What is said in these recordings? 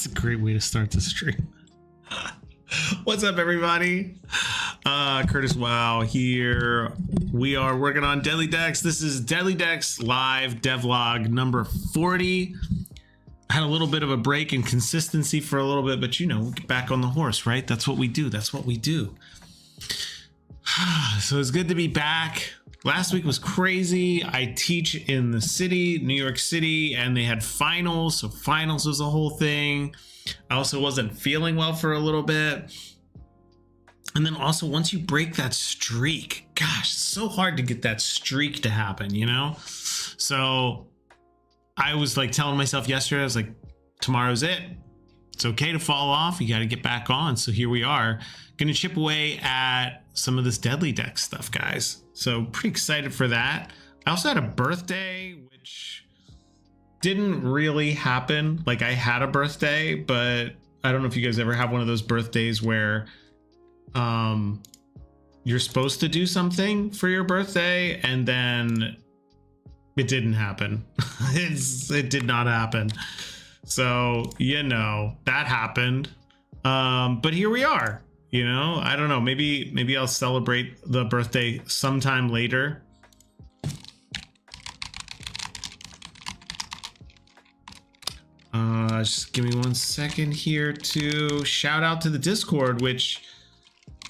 That's a great way to start the stream. What's up, everybody? Curtis Wow here. We are working on Deadly Decks. This is Deadly Decks live devlog number 40. I had a little bit of a break in consistency for a little bit, but you know, we'll get back on the horse, right? That's what we do. That's what we do. So it's good to be back. Last week was crazy. I teach in the city, New York City, and they had finals. So finals was a whole thing. I also wasn't feeling well for a little bit. And then also once you break that streak, gosh, it's so hard to get that streak to happen, you know? So I was like telling myself yesterday, I was like, tomorrow's it. It's okay to fall off. You got to get back on. So here we are, going to chip away at some of this Deadly Deck stuff, guys. So pretty excited for that. I also had a birthday, which didn't really happen. Like, I had a birthday, but I don't know if you guys ever have one of those birthdays where you're supposed to do something for your birthday and then it didn't happen. It did not happen. So, you know, that happened. But here we are. You know, I don't know. Maybe I'll celebrate the birthday sometime later. Just give me 1 second here to shout out to the Discord, which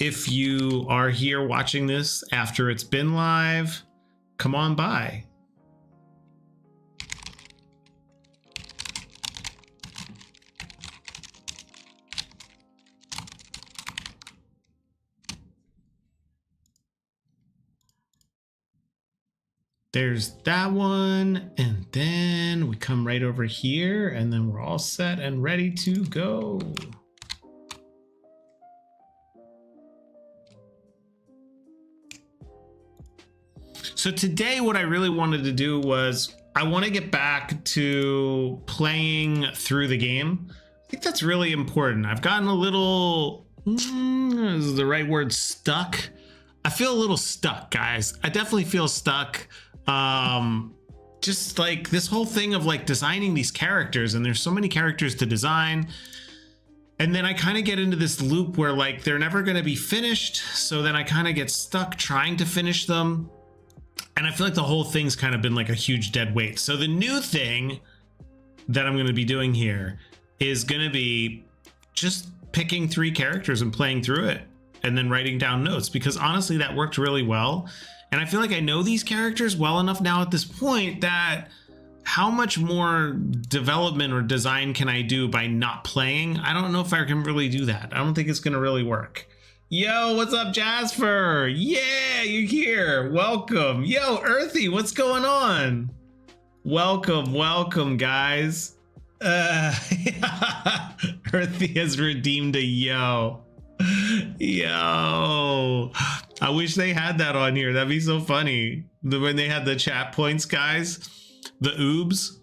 if you are here watching this after it's been live, come on by. There's that one, and then we come right over here, and then we're all set and ready to go. So today what I really wanted to do was I want to get back to playing through the game. I think that's really important. I've gotten a little, is the right word, stuck? I feel a little stuck, guys. I definitely feel stuck. Just like this whole thing of like designing these characters, and there's so many characters to design, and then I kind of get into this loop where like they're never going to be finished, so then I kind of get stuck trying to finish them, and I feel like the whole thing's kind of been like a huge dead weight. So the new thing that I'm going to be doing here is going to be just picking 3 characters and playing through it and then writing down notes, because honestly that worked really well. And I feel like I know these characters well enough now at this point that how much more development or design can I do by not playing? I don't know if I can really do that. I don't think it's going to really work. Yo, what's up, Jasper? Yeah, you're here. Welcome. Yo, Earthy, what's going on? Welcome, welcome, guys. Earthy has redeemed a yo. Yo, I wish they had that on here. That'd be so funny. When they had the chat points, guys, the oobs.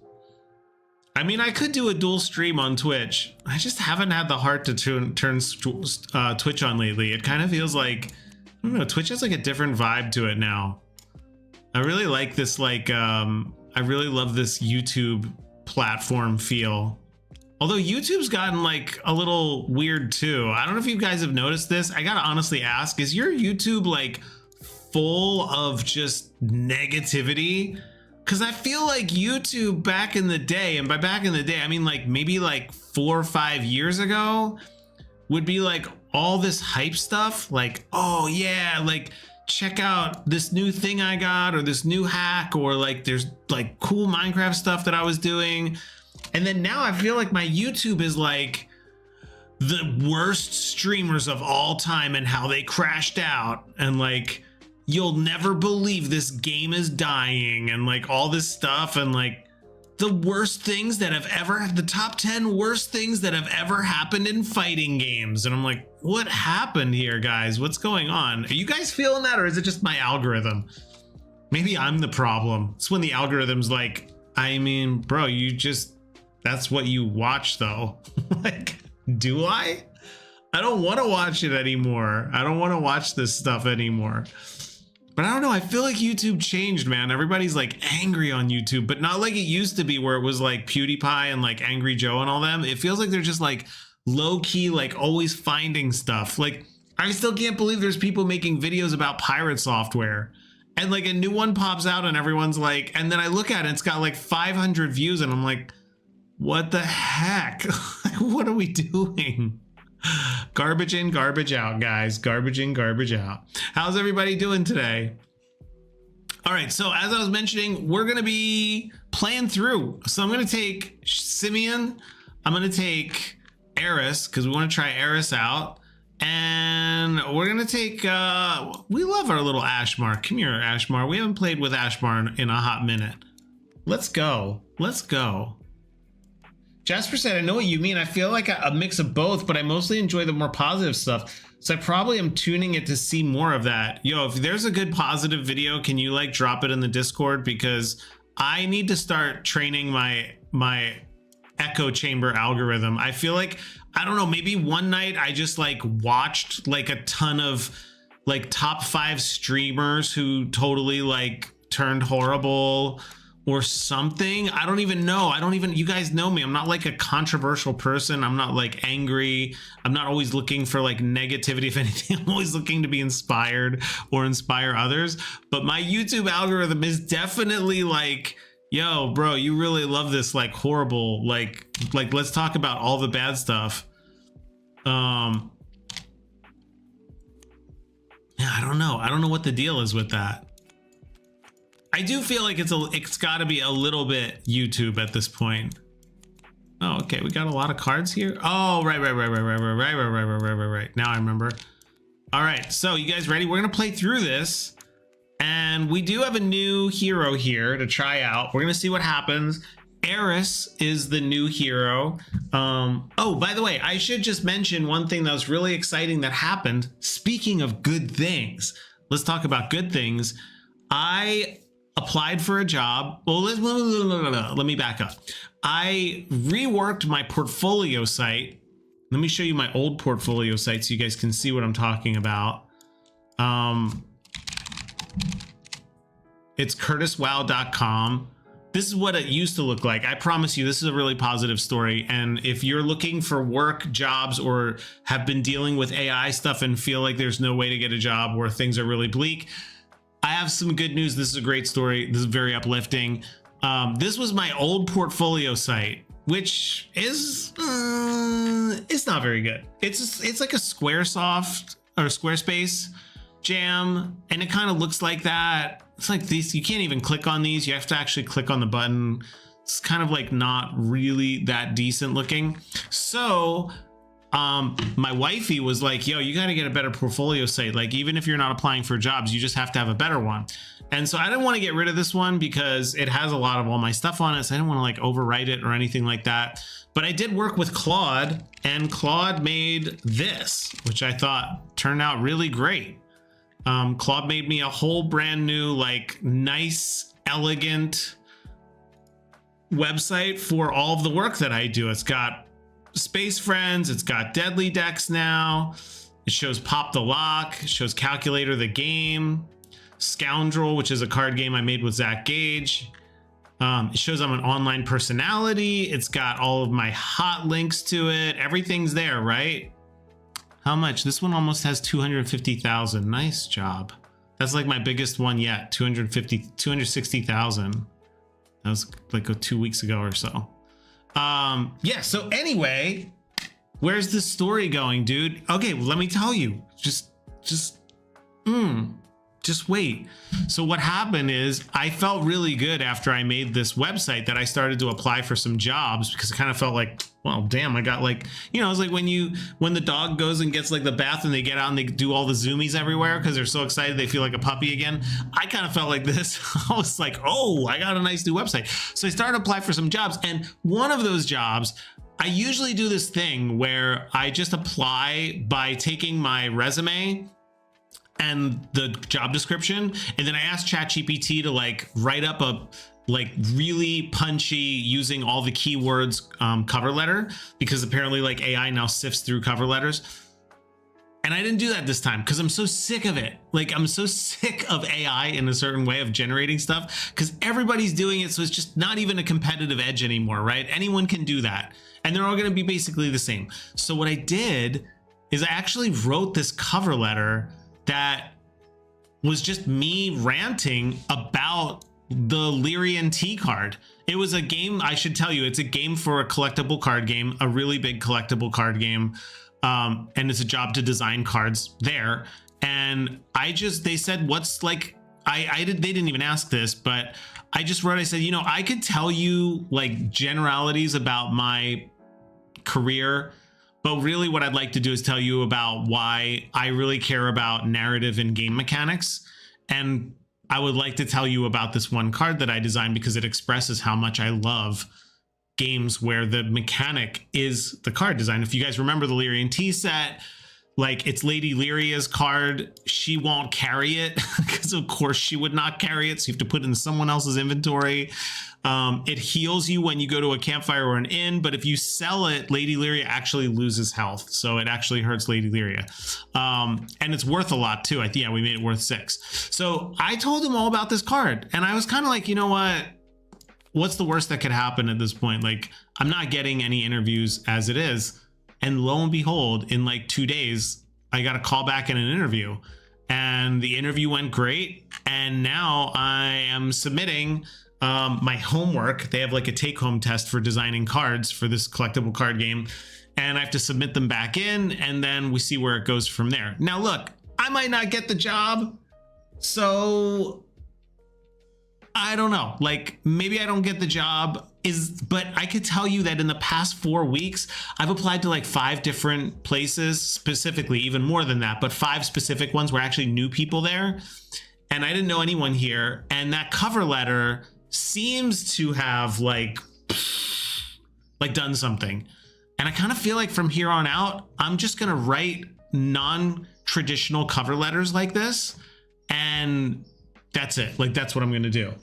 I mean, I could do a dual stream on Twitch. I just haven't had the heart to turn Twitch on lately. It kind of feels like, I don't know, Twitch has like a different vibe to it now. I really like this, like, I really love this YouTube platform feel. Although YouTube's gotten like a little weird too. I don't know if you guys have noticed this. I gotta honestly ask, is your YouTube like full of just negativity? Because I feel like YouTube back in the day, and by back in the day, I mean like maybe like 4 or 5 years ago, would be like all this hype stuff. Like, oh yeah, like check out this new thing I got, or this new hack, or like there's like cool Minecraft stuff that I was doing. And then now I feel like my YouTube is like the worst streamers of all time and how they crashed out, and like you'll never believe this game is dying, and like all this stuff, and like the worst things that have ever, the top 10 worst things that have ever happened in fighting games. And I'm like, what happened here, guys? What's going on? Are you guys feeling that, or is it just my algorithm? Maybe I'm the problem. It's when the algorithm's like, I mean, bro, you just, that's what you watch though. Like, do I? I don't want to watch it anymore. I don't want to watch this stuff anymore. But I don't know. I feel like YouTube changed, man. Everybody's like angry on YouTube, but not like it used to be where it was like PewDiePie and like Angry Joe and all them. It feels like they're just like low key, like always finding stuff. Like I still can't believe there's people making videos about pirate software. And like a new one pops out and everyone's like, and then I look at it, it's got like 500 views and I'm like, what the heck? What are we doing? Garbage in, garbage out, guys. Garbage in, garbage out. How's everybody doing today? All right, so as I was mentioning, we're gonna be playing through. So I'm gonna take Simeon, I'm gonna take Eris, because we want to try Eris out. And we're gonna take we love our little Ashmar. Come here, Ashmar. We haven't played with Ashmar in a hot minute. Let's go. Let's go. Jasper said, I know what you mean. I feel like a mix of both, but I mostly enjoy the more positive stuff. So I probably am tuning it to see more of that. Yo, if there's a good positive video, can you like drop it in the Discord? Because I need to start training my echo chamber algorithm. I feel like, I don't know, maybe one night I just like watched like a ton of like top 5 streamers who totally like turned horrible or something. I don't even know. You guys know me. I'm not like a controversial person. I'm not like angry. I'm not always looking for like negativity. If anything, I'm always looking to be inspired or inspire others. But my YouTube algorithm is definitely like, yo, bro, you really love this like horrible, like let's talk about all the bad stuff. Yeah, I don't know. I don't know what the deal is with that. I do feel like it's got to be a little bit YouTube at this point. Oh, okay. We got a lot of cards here. Oh, right. Now I remember. All right. So you guys ready? We're going to play through this. And we do have a new hero here to try out. We're going to see what happens. Eris is the new hero. Oh, by the way, I should just mention one thing that was really exciting that happened. Speaking of good things, let's talk about good things. I applied for a job. Well, let me back up. I reworked my portfolio site. Let me show you my old portfolio site so you guys can see what I'm talking about. It's curtiswow.com. This is what it used to look like. I promise you, this is a really positive story. And if you're looking for work, jobs, or have been dealing with AI stuff and feel like there's no way to get a job or things are really bleak, I have some good news. This is a great story. This is very uplifting. This was my old portfolio site, which is it's not very good. It's like a Squaresoft or Squarespace jam, and it kind of looks like that. It's like these, you can't even click on these. You have to actually click on the button. It's kind of like not really that decent looking. So my wifey was like, yo, you got to get a better portfolio site. Like, even if you're not applying for jobs, you just have to have a better one. And so I didn't want to get rid of this one because it has a lot of all my stuff on it. So I didn't want to like overwrite it or anything like that. But I did work with Claude, and Claude made this, which I thought turned out really great. Claude made me a whole brand new, like, nice, elegant website for all of the work that I do. It's got Space Friends, it's got Deadly Decks now, it shows Pop the Lock, it shows Calculator the Game, Scoundrel, which is a card game I made with Zach Gage. It shows I'm an online personality. It's got all of my hot links to it. Everything's there, right? How much? This one almost has 250,000. Nice job. That's like my biggest one yet. 260,000. That was like 2 weeks ago or so. Yeah, so anyway, where's the story going, dude? Okay, well, let me tell you. Just wait. So what happened is I felt really good after I made this website that I started to apply for some jobs, because it kind of felt like, well, damn, I got like, you know, it's like when the dog goes and gets like the bath and they get out and they do all the zoomies everywhere because they're so excited they feel like a puppy again. I kind of felt like this. I was like, oh, I got a nice new website. So I started to apply for some jobs, and one of those jobs, I usually do this thing where I just apply by taking my resume and the job description, and then I asked ChatGPT to like write up a like really punchy, using all the keywords, cover letter, because apparently like AI now sifts through cover letters. And I didn't do that this time because I'm so sick of it. Like, I'm so sick of AI in a certain way of generating stuff because everybody's doing it. So it's just not even a competitive edge anymore, right? Anyone can do that. And they're all going to be basically the same. So what I did is I actually wrote this cover letter that was just me ranting about the Lyrian T card. It was a game, I should tell you, it's a game for a collectible card game, a really big collectible card game. And it's a job to design cards there. And they said, what's like, they didn't even ask this, but I just wrote, I said, you know, I could tell you like generalities about my career, but really what I'd like to do is tell you about why I really care about narrative and game mechanics. And I would like to tell you about this one card that I designed because it expresses how much I love games where the mechanic is the card design. If you guys remember the Lyrian T set, like it's Lady Lyria's card. She won't carry it because of course she would not carry it. So you have to put it in someone else's inventory. It heals you when you go to a campfire or an inn, but if you sell it, Lady Lyria actually loses health. So it actually hurts Lady Lyria. And it's worth a lot too. Yeah, we made it worth 6. So I told him all about this card and I was kind of like, you know what? What's the worst that could happen at this point? Like, I'm not getting any interviews as it is. And lo and behold, in like 2 days, I got a call back in an interview and the interview went great. And now I am submitting my homework. They have like a take-home test for designing cards for this collectible card game. And I have to submit them back in and then we see where it goes from there. Now, look, I might not get the job. So I don't know, like maybe I don't get the job but I could tell you that in the past 4 weeks, I've applied to like 5 different places, specifically even more than that, but 5 specific ones where actually knew people there. And I didn't know anyone here. And that cover letter seems to have like done something. And I kind of feel like from here on out, I'm just going to write non-traditional cover letters like this. And that's it. Like, that's what I'm going to do.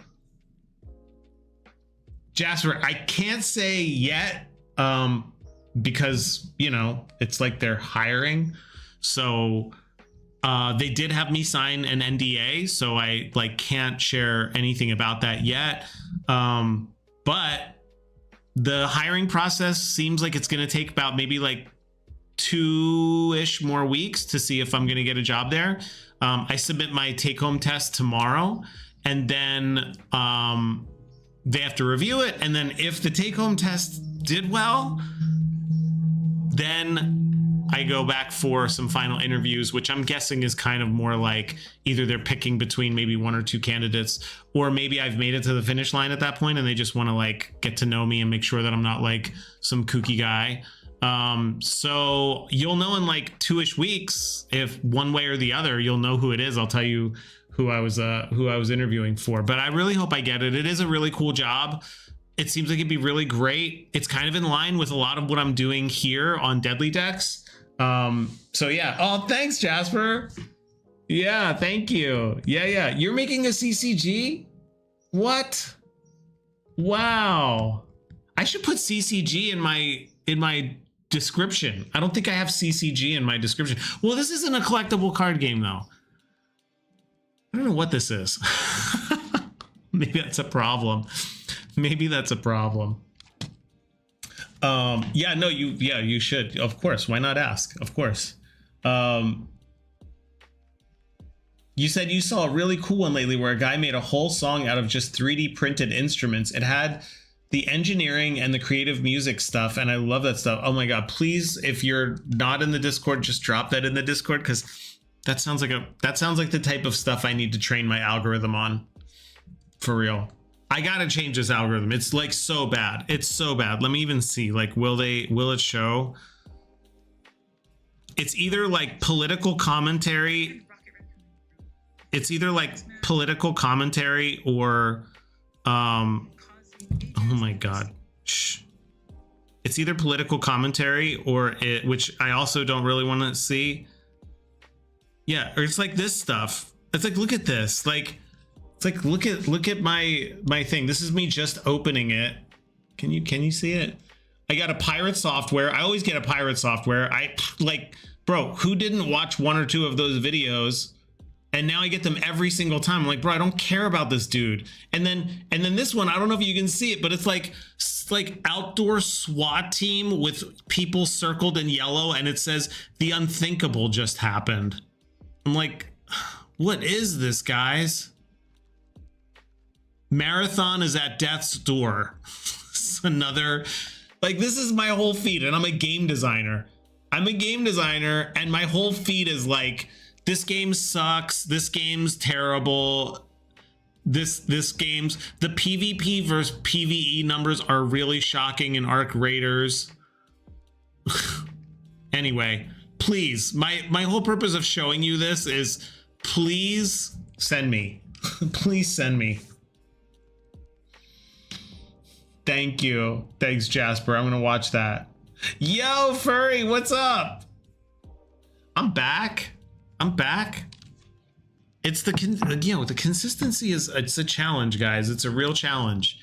Jasper, I can't say yet because, you know, it's like they're hiring. So they did have me sign an NDA. So I like can't share anything about that yet. But the hiring process seems like it's going to take about maybe like 2-ish more weeks to see if I'm going to get a job there. I submit my take-home test tomorrow and then they have to review it. And then if the take-home test did well, then I go back for some final interviews, which I'm guessing is kind of more like either they're picking between maybe 1 or 2 candidates, or maybe I've made it to the finish line at that point and they just want to like get to know me and make sure that I'm not like some kooky guy. So you'll know in like 2-ish weeks, if one way or the other, you'll know who it is. I'll tell you who I was interviewing for, but I really hope I get it. It is a really cool job. It seems like it'd be really great. It's kind of in line with a lot of what I'm doing here on Deadly Decks. So yeah. Oh, thanks, Jasper. Yeah, thank you. Yeah. You're making a CCG? What? Wow. I should put CCG in my description. I don't think I have CCG in my description. Well, this isn't a collectible card game though. I don't know what this is. Maybe that's a problem. Maybe that's a problem. Yeah, no, you should. Of course. Why not ask? Of course. You said you saw a really cool one lately where a guy made a whole song out of just 3D printed instruments. It had the engineering and the creative music stuff, and I love that stuff. Oh my God, please, if you're not in the Discord, just drop that in the Discord, because that sounds like the type of stuff I need to train my algorithm on. For real. I gotta change this algorithm. It's like so bad. It's so bad. Let me even see. Like, will it show? It's either like political commentary. It's either like political commentary or oh my God. Shh. It's either political commentary or which I also don't really want to see. Yeah, or it's like this stuff. It's like, look at this. Like, it's like, look at my thing. This is me just opening it. Can you see it? I got a pirate software. I always get a pirate software. I like Bro, who didn't watch 1 or 2 of those videos? And now I get them every single time. I'm like, bro, I don't care about this dude. And then this one, I don't know if you can see it, but it's like outdoor SWAT team with people circled in yellow, and it says the unthinkable just happened. I'm like, what is this, guys? Marathon is at death's door. It's another, like, this is my whole feed, and I'm a game designer. I'm a game designer, and my whole feed is like, this game sucks. This game's terrible. This game's, the PvP versus PvE numbers are really shocking in Arc Raiders. Anyway, please, my whole purpose of showing you this is please send me. Please send me. Thank you. Thanks, Jasper. I'm gonna watch that. Yo, Furry, what's up? I'm back. I'm back. It's the the consistency is, it's a challenge, guys. It's a real challenge.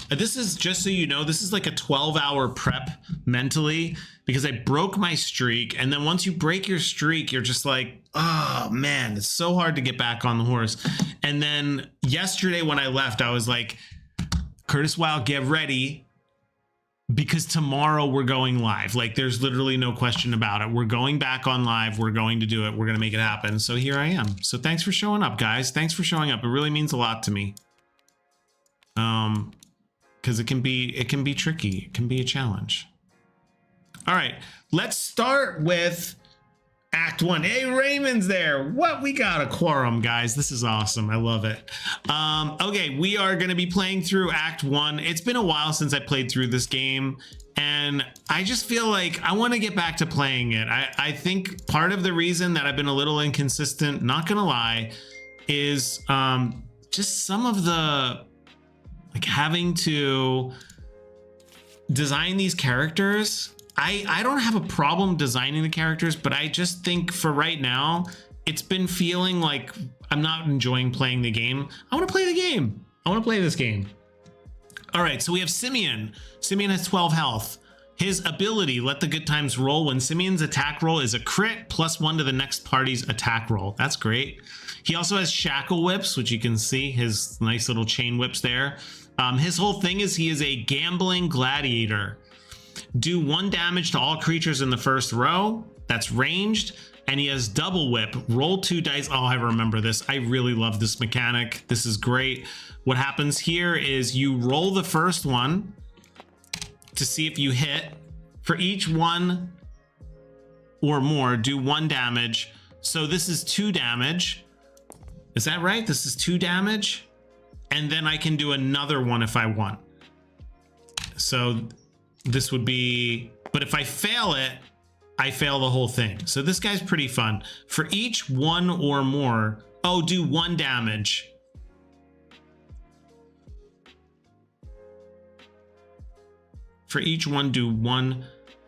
This is, just so you know, this is like a 12-hour prep mentally, because I broke my streak, and then once you break your streak, you're just like, oh man, it's so hard to get back on the horse. And then yesterday when I left, I was like, Curtis Wild, get ready, because tomorrow we're going live. Like, there's literally no question about it. We're going back on live. We're going to do it. We're going to make it happen. So here I am. So thanks for showing up, guys. Thanks for showing up. It really means a lot to me. Because it can be tricky. It can be a challenge. All right, let's start with Act 1. Hey, Raymond's there. What? We got a quorum, guys. This is awesome. I love it. Okay, we are going to be playing through Act 1. It's been a while since I played through this game, and I just feel like I want to get back to playing it. I think part of the reason that I've been a little inconsistent, not going to lie, is just some of the, like, having to design these characters. I don't have a problem designing the characters, but I just think for right now, it's been feeling like I'm not enjoying playing the game. I want to play the game. I want to play this game. All right, so we have Simeon. Simeon has 12 health. His ability, Let the Good Times Roll. When Simeon's attack roll is a crit, +1 to the next party's attack roll. That's great. He also has Shackle Whips, which you can see, his nice little chain whips there. His whole thing is he is a gambling gladiator. Do 1 damage to all creatures in the first row. That's ranged. And he has double whip. Roll 2 dice. Oh, I remember this. I really love this mechanic. This is great. What happens here is you roll the first one to see if you hit. For each 1 or more, do 1 damage. So this is 2 damage. Is that right? This is 2 damage. And then I can do another one if I want. So this would be, but if I fail it, I fail the whole thing. So this guy's pretty fun. For each 1 or more, oh, do 1 damage. For each one, do 1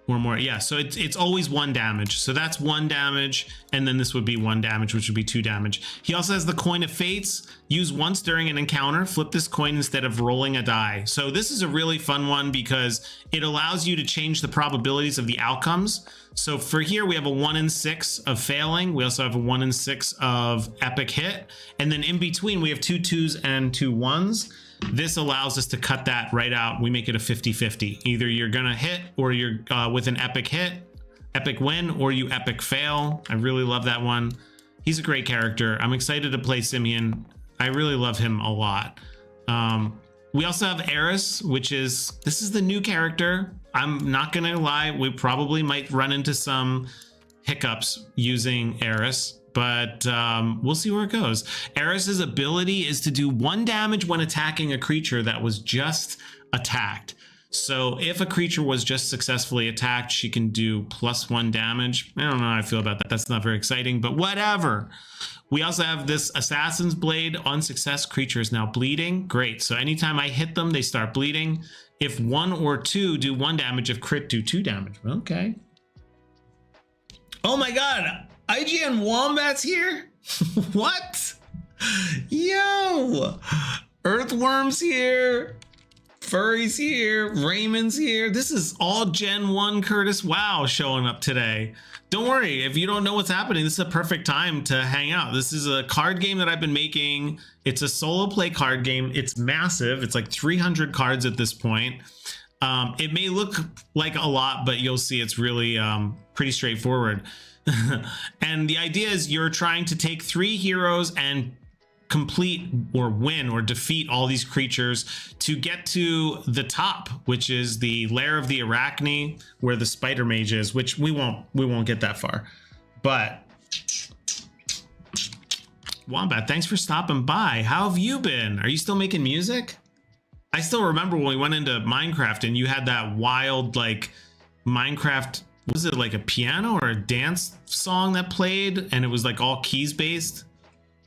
or more. Yeah, so it's always 1 damage. So that's 1 damage, and then this would be 1 damage, which would be 2 damage. He also has the Coin of Fates. Use once during an encounter. Flip this coin instead of rolling a die. So this is a really fun one because it allows you to change the probabilities of the outcomes. So for here, we have a 1 in 6 of failing. We also have a 1 in 6 of epic hit. And then in between, we have 2 2s and 2 1s. This allows us to cut that right out. We make it a 50-50. Either you're gonna hit or you're with an epic hit, epic win, or you epic fail. I really love that one. He's a great character. I'm excited to play Simeon. I really love him a lot. We also have Eris, which is, this is the new character. I'm not gonna lie, we probably might run into some hiccups using Eris, but we'll see where it goes. Eris's ability is to do 1 damage when attacking a creature that was just attacked. So if a creature was just successfully attacked, she can do +1 damage. I don't know how I feel about that. That's not very exciting, but whatever. We also have this Assassin's Blade. On success, creature is now bleeding. Great. So anytime I hit them, they start bleeding. If 1 or 2, do 1 damage. If crit, do 2 damage. Okay. Oh my God. IGN Wombat's here? What? Yo! Earthworm's here. Furry's here. Raymond's here. This is all Gen 1 Curtis Wow showing up today. Don't worry, if you don't know what's happening, this is a perfect time to hang out. This is a card game that I've been making. It's a solo play card game. It's massive. It's like 300 cards at this point. It may look like a lot, but you'll see it's really pretty straightforward. And the idea is you're trying to take 3 heroes and complete or win or defeat all these creatures to get to the top, which is the lair of the Arachne, where the spider mage is, which we won't get that far. But Wombat, thanks for stopping by. How have you been? Are you still making music? I still remember when we went into Minecraft and you had that wild, like, Minecraft, was it like a piano or a dance song that played and it was like all keys based?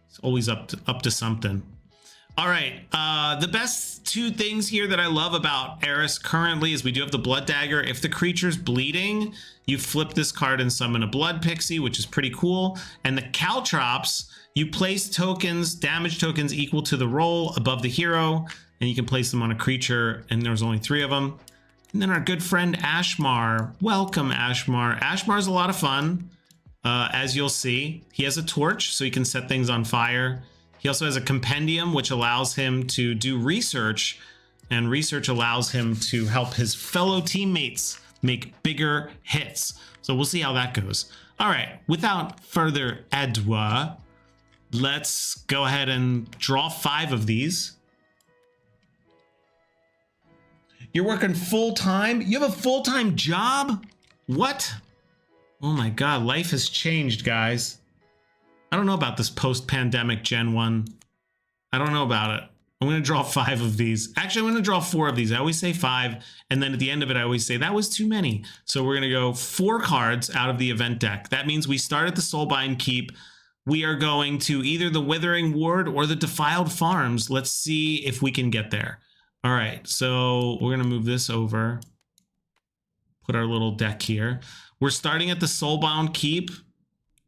It's always up to something. All right, the best 2 things here that I love about Eris currently is we do have the Blood Dagger. If the creature's bleeding, you flip this card and summon a Blood Pixie, which is pretty cool. And the Caltrops, you place tokens, damage tokens equal to the roll above the hero, and you can place them on a creature, and there's only 3 of them. And then our good friend Ashmar. Welcome, Ashmar. Ashmar's a lot of fun. As you'll see, he has a torch, so he can set things on fire. He also has a compendium, which allows him to do research, and research allows him to help his fellow teammates make bigger hits. So we'll see how that goes. All right, without further ado, let's go ahead and draw 5 of these. You're working full-time? You have a full-time job? What? Oh my God, life has changed, guys. I don't know about this post-pandemic Gen 1. I don't know about it. I'm going to draw 5 of these. Actually, I'm going to draw 4 of these. I always say 5, and then at the end of it, I always say that was too many. So we're going to go 4 cards out of the event deck. That means we start at the Soulbind Keep. We are going to either the Withering Ward or the Defiled Farms. Let's see if we can get there. All right, so we're going to move this over. Put our little deck here. We're starting at the Soulbound Keep.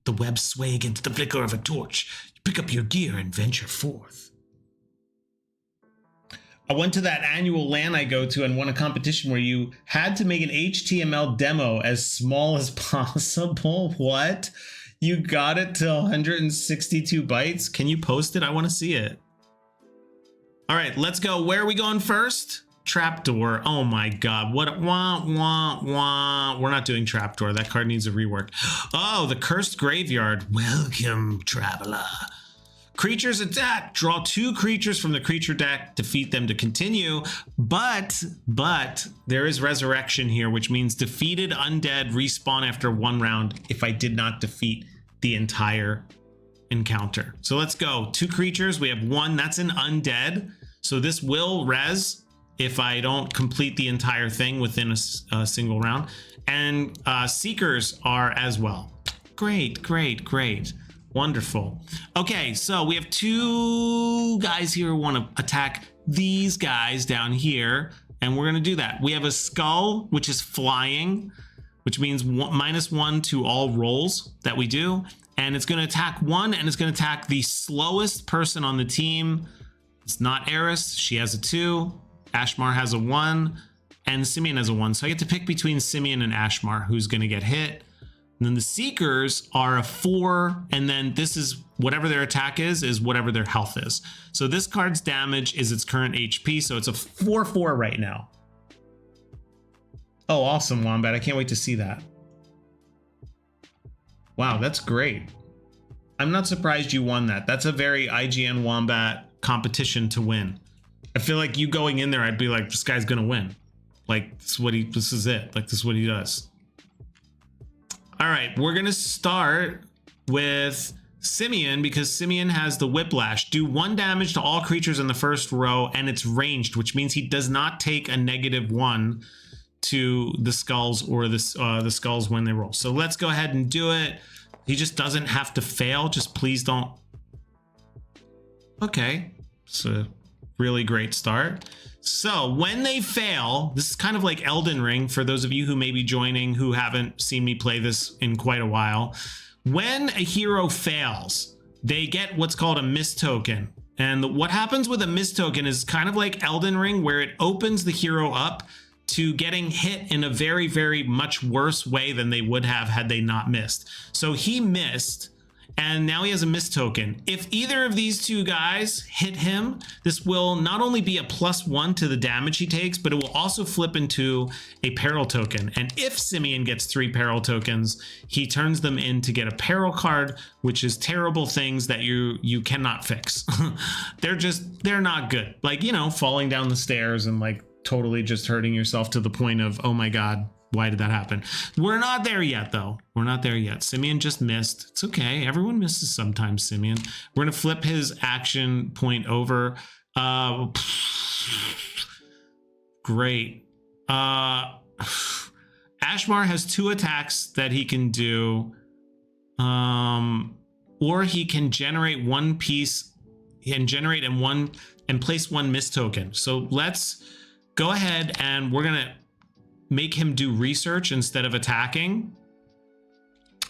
The webs sway against the flicker of a torch. You pick up your gear and venture forth. I went to that annual LAN I go to and won a competition where you had to make an HTML demo as small as possible. What? You got it to 162 bytes? Can you post it? I want to see it. All right, let's go. Where are we going first? Trapdoor. Oh my God. What? Wah, wah, wah. We're not doing Trapdoor. That card needs a rework. Oh, the Cursed Graveyard. Welcome, Traveler. Creatures attack. Draw 2 creatures from the creature deck. Defeat them to continue. But there is resurrection here, which means defeated undead respawn after 1 round if I did not defeat the entire encounter. So let's go. 2 creatures. We have 1. That's an undead. So this will res if I don't complete the entire thing within a single round. And Seekers are as well. Great, great, great. Wonderful. Okay, so we have 2 guys here who want to attack these guys down here, and we're going to do that. We have a Skull, which is flying, which means -1 to all rolls that we do. And it's going to attack 1, and it's going to attack the slowest person on the team. It's not Eris. She has a 2. Ashmar has a 1, and Simeon has a 1. So I get to pick between Simeon and Ashmar who's going to get hit. And then the Seekers are a 4, and then this is whatever their attack is whatever their health is. So this card's damage is its current HP, so it's a 4/4 right now. Oh, awesome, Wombat. I can't wait to see that. Wow, that's great. I'm not surprised you won that. That's a very IGN Wombat competition to win. I feel like you going in there, I'd be like, this guy's gonna win. Like, this is it. Like, this is what he does. All right, we're gonna start with Simeon because Simeon has the Whiplash. Do 1 damage to all creatures in the first row, and it's ranged, which means he does not take a -1 to the skulls or the skulls when they roll. So let's go ahead and do it. He just doesn't have to fail. Just please don't. Okay, it's a really great start. So when they fail, this is kind of like Elden Ring for those of you who may be joining who haven't seen me play this in quite a while. When a hero fails, they get what's called a miss token. And what happens with a mist token is kind of like Elden Ring, where it opens the hero up to getting hit in a very, very much worse way than they would have had they not missed. So he missed, and now he has a mist token. If either of these two guys hit him, this will not only be a +1 to the damage he takes, but it will also flip into a peril token. And if Simeon gets 3 peril tokens, he turns them in to get a peril card, which is terrible things that you cannot fix. They're not good. Like, you know, falling down the stairs and like totally just hurting yourself to the point of, oh my God, why did that happen? We're not there yet, though. We're not there yet. Simeon just missed. It's okay. Everyone misses sometimes, Simeon. We're going to flip his action point over. Great. Ashmar has 2 attacks that he can do. Or he can generate 1 piece and generate and place 1 mist token. So let's go ahead and we're going to make him do research instead of attacking.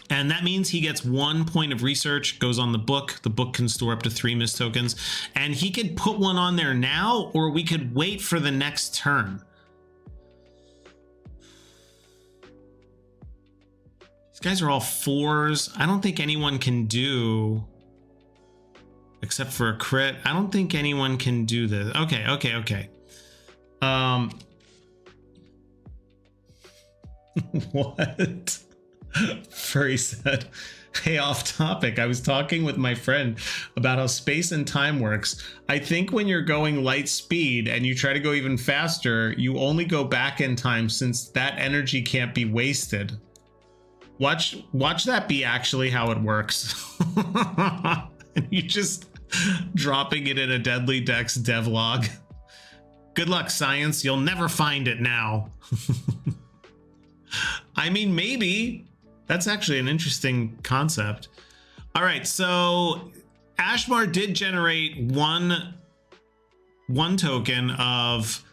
And that means he gets 1 point of research, goes on the book. The book can store up to 3 mist tokens. And he could put 1 on there now, or we could wait for the next turn. These guys are all 4s. I don't think anyone can do, except for a crit. I don't think anyone can do this. Okay. What? Furry said, hey, off topic. I was talking with my friend about how space and time works. I think when you're going light speed and you try to go even faster, you only go back in time since that energy can't be wasted. Watch that be actually how it works. And you just dropping it in a Deadly Dex devlog. Good luck, science. You'll never find it now. I mean, maybe. That's actually an interesting concept. All right, so Ashmar did generate one token of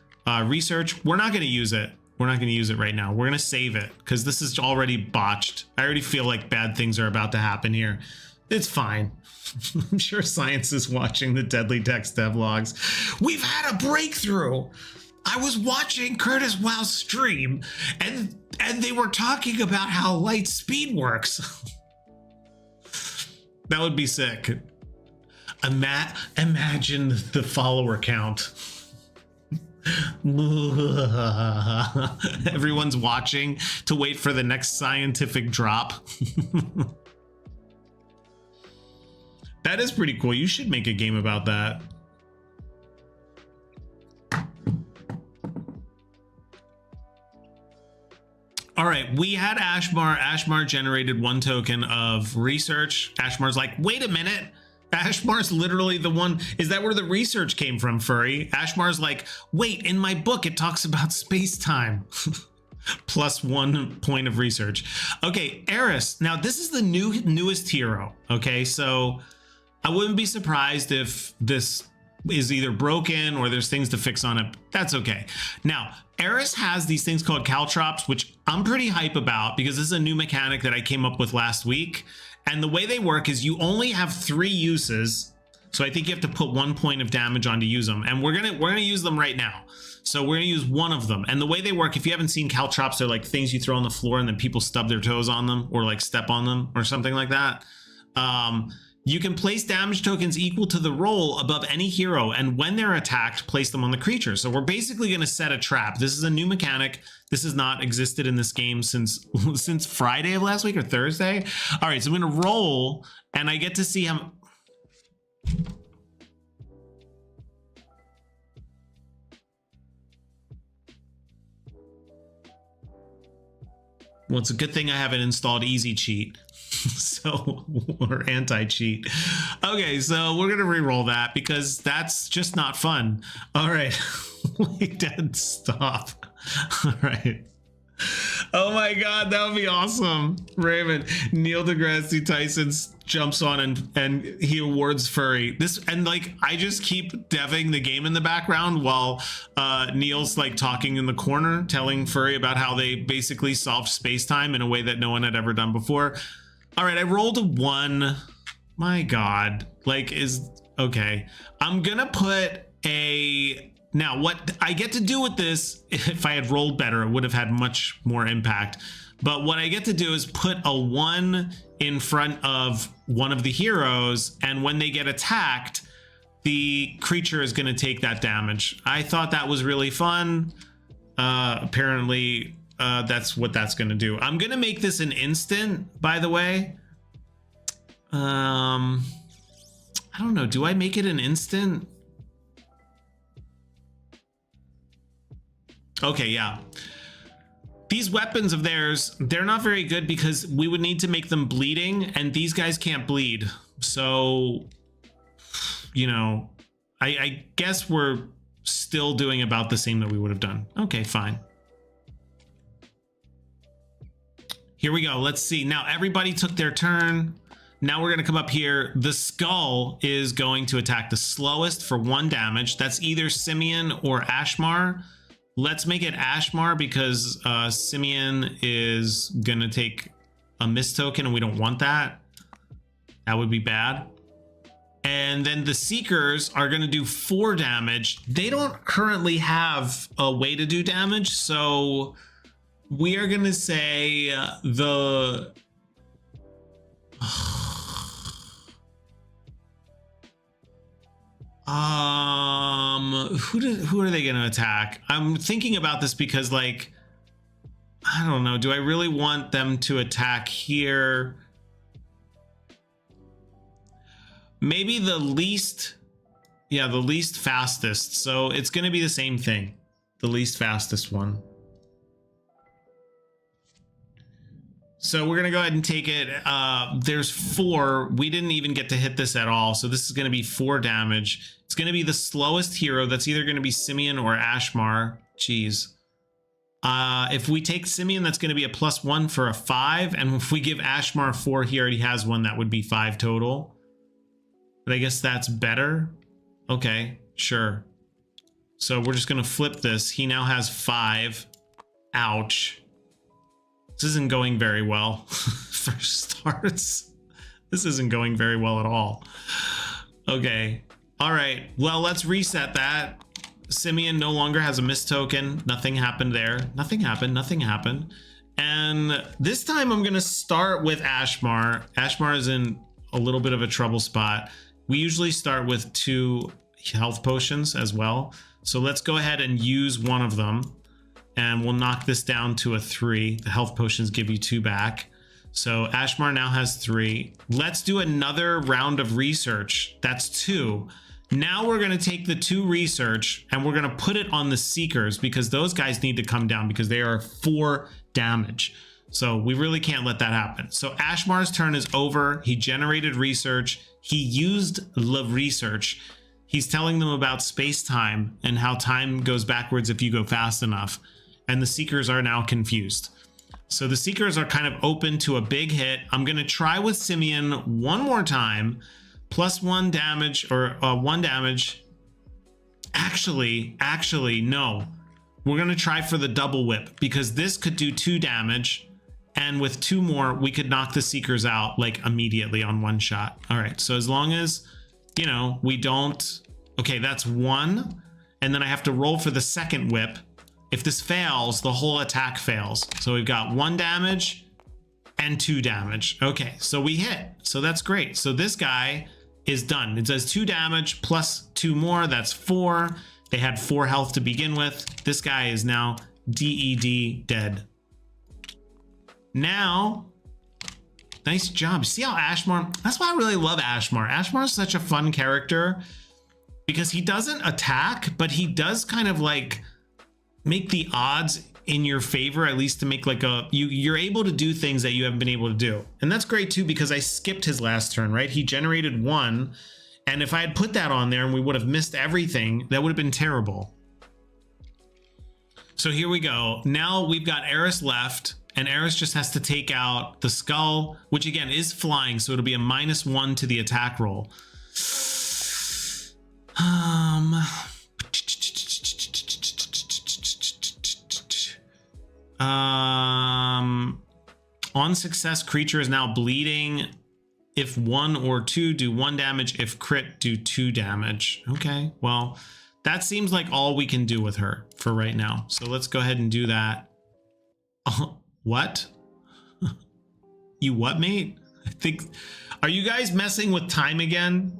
research. We're not going to use it. We're not going to use it right now. We're going to save it because this is already botched. I already feel like bad things are about to happen here. It's fine. I'm sure science is watching the Deadly Dex devlogs. We've had a breakthrough. I was watching Curtis Wow's stream and they were talking about how light speed works. That would be sick. Imagine the follower count. Everyone's watching to wait for the next scientific drop. That is pretty cool. You should make a game about that. All right, we had Ashmar. Ashmar generated 1 token of research. Ashmar's like, wait a minute. Ashmar's literally the one. Is that where the research came from, Furry? Ashmar's like, wait, in my book, it talks about space-time. Plus 1 point of research. Okay, Eris. Now, this is the newest hero. Okay, so I wouldn't be surprised if this is either broken or there's things to fix on it. That's okay. Now, Eris has these things called caltrops, which I'm pretty hype about because this is a new mechanic that I came up with last week. And the way they work is you only have 3 uses. So I think you have to put 1 point of damage on to use them. And we're gonna use them right now. So we're gonna use 1 of them. And the way they work, if you haven't seen caltrops, they're like things you throw on the floor and then people stub their toes on them or like step on them or something like that. You can place damage tokens equal to the roll above any hero, and when they're attacked, place them on the creature. So we're basically going to set a trap. This is a new mechanic. This has not existed in this game since Friday of last week or Thursday. All right, so I'm going to roll, and I get to see how... Well, it's a good thing I haven't installed Easy Cheat. So, or anti-cheat. Okay, so we're gonna re-roll that because that's just not fun. All right. Wait, Dad, stop. All right. Oh my God, that would be awesome. Raymond, Neil deGrasse Tyson jumps on and he awards Furry. This, and like, I just keep deving the game in the background while Neil's like talking in the corner, telling Furry about how they basically solved space-time in a way that no one had ever done before. All right, I rolled a 1. My God, like Okay. I'm gonna put a... Now, what I get to do with this, if I had rolled better, it would have had much more impact. But what I get to do is put a 1 in front of one of the heroes, and when they get attacked, the creature is going to take that damage. I thought that was really fun. Apparently, that's what that's going to do. I'm going to make this an instant, by the way. I don't know. Do I make it an instant? Okay, yeah. These weapons of theirs, they're not very good because we would need to make them bleeding, and these guys can't bleed. So, you know, I guess we're still doing about the same that we would have done. Okay, fine. Here we go. Let's see. Now everybody took their turn. Now we're going to come up here. The skull is going to attack the slowest for 1 damage. That's either Simeon or Ashmar. Let's make it Ashmar because Simeon is going to take a miss token and we don't want that. That would be bad. And then the Seekers are going to do 4 damage. They don't currently have a way to do damage, so we are going to say the... who are they going to attack? I'm thinking about this because, like, I don't know. Do I really want them to attack here? Maybe the least, yeah, the least fastest. So it's going to be the same thing. The least fastest one. So we're going to go ahead and take it. There's 4. We didn't even get to hit this at all. So this is going to be 4 damage. It's going to be the slowest hero. That's either going to be Simeon or Ashmar. Jeez. If we take Simeon, that's going to be a +1 for a 5. And if we give Ashmar 4, he already has 1. That would be 5 total. But I guess that's better. Okay, sure. So we're just going to flip this. He now has 5. Ouch. This isn't going very well for starts. This isn't going very well at all. Okay. All right. Well, let's reset that. Simeon no longer has a miss token. Nothing happened there. Nothing happened. Nothing happened. And this time I'm going to start with Ashmar. Ashmar is in a little bit of a trouble spot. We usually start with 2 health potions as well. So let's go ahead and use one of them. And we'll knock this down to a 3. The health potions give you 2 back. So Ashmar now has 3. Let's do another round of research. That's 2. Now we're going to take the 2 research and we're going to put it on the Seekers because those guys need to come down because they are 4 damage. So we really can't let that happen. So Ashmar's turn is over. He generated research. He used the research. He's telling them about space-time and how time goes backwards if you go fast enough. And the Seekers are now confused. So the Seekers are kind of open to a big hit. I'm going to try with Simeon one more time. +1 damage or 1 damage. Actually, no. We're going to try for the double whip because this could do 2 damage. And with 2 more, we could knock the Seekers out like immediately on 1 shot. All right. So as long as, you know, we don't... Okay, that's 1. And then I have to roll for the second whip. If this fails, the whole attack fails. So we've got 1 damage and 2 damage. Okay, so we hit. So that's great. So this guy is done. It does 2 damage plus 2 more. That's 4. They had 4 health to begin with. This guy is now DED, dead. Now, nice job. See how Ashmar, that's why I really love Ashmar. Ashmar is such a fun character because he doesn't attack, but he does kind of like make the odds in your favor, at least to make like a, you're able to do things that you haven't been able to do. And that's great too, because I skipped his last turn, right? He generated 1. And if I had put that on there and we would have missed everything, that would have been terrible. So here we go. Now we've got Eris left. And Eris just has to take out the skull, which again is flying, so it'll be a -1 to the attack roll. On success, creature is now bleeding. If 1 or 2, do 1 damage. If crit, do 2 damage. Okay, well, that seems like all we can do with her for right now. So let's go ahead and do that. What? You what, mate? I think... Are you guys messing with time again?